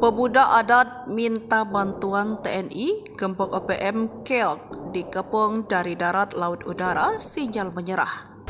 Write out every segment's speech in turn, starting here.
Pemuda adat minta bantuan TNI, gembok OPM keok dikepung dari darat, laut, udara, sinyal menyerah.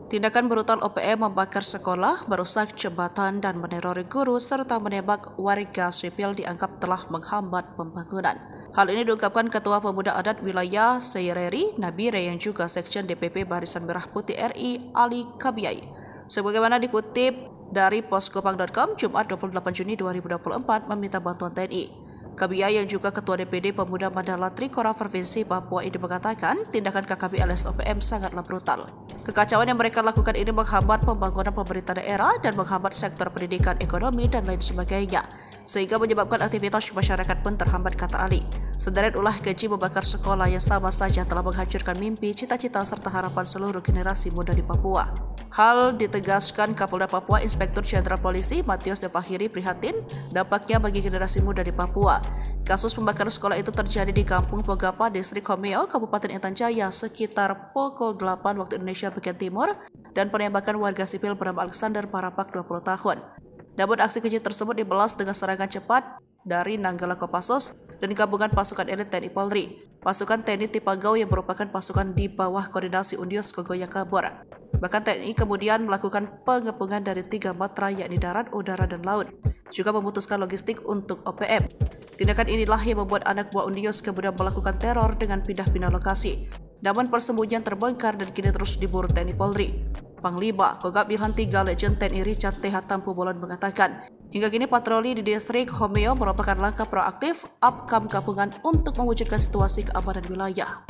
Tindakan brutal OPM membakar sekolah, merusak jembatan dan menerori guru serta menembak warga sipil dianggap telah menghambat pembangunan. Hal ini diungkapkan Ketua Pemuda Adat Wilayah Seireri Nabire yang juga Sekjen DPP Barisan Merah Putih RI Ali Kabiyai. Sebagaimana dikutip dari poskopang.com Jumat 28 Juni 2024 meminta bantuan TNI. Kabiyai yang juga Ketua DPD Pemuda Mandala Trikora Provinsi Papua ini mengatakan tindakan KKB alias OPM sangatlah brutal. Kekacauan yang mereka lakukan ini menghambat pembangunan pemerintah daerah dan menghambat sektor pendidikan, ekonomi, dan lain sebagainya, sehingga menyebabkan aktivitas masyarakat pun terhambat, kata Ali. Sederet ulah keji membakar sekolah yang sama saja telah menghancurkan mimpi, cita-cita, serta harapan seluruh generasi muda di Papua. Hal ditegaskan Kapolda Papua Inspektur Jenderal Polisi Matius Devahiri prihatin dampaknya bagi generasi muda di Papua. Kasus pembakaran sekolah itu terjadi di Kampung Pogapa, Distrik Homeo, Kabupaten Intan Jaya sekitar pukul 8 waktu Indonesia bagian timur dan penembakan warga sipil bernama Alexander Parapak 20 tahun. Namun aksi keji tersebut dibalas dengan serangan cepat dari Nanggala Kopassus dan gabungan pasukan elit TNI Polri. Pasukan TNI Tipagau yang merupakan pasukan di bawah koordinasi Undios Kogoya kabur. Bahkan TNI kemudian melakukan pengepungan dari 3 matra yakni darat, udara, dan laut. Juga memutuskan logistik untuk OPM. Tindakan inilah yang membuat anak buah Undios kemudian melakukan teror dengan pindah-pindah lokasi. Namun persembunyian terbongkar dan kini terus diburu TNI Polri. Panglima Kogab Wilhan 3 Legend TNI Richard T. Tampu Bolon mengatakan, hingga kini patroli di distrik Homeo merupakan langkah proaktif upcome gabungan untuk mewujudkan situasi keamanan wilayah.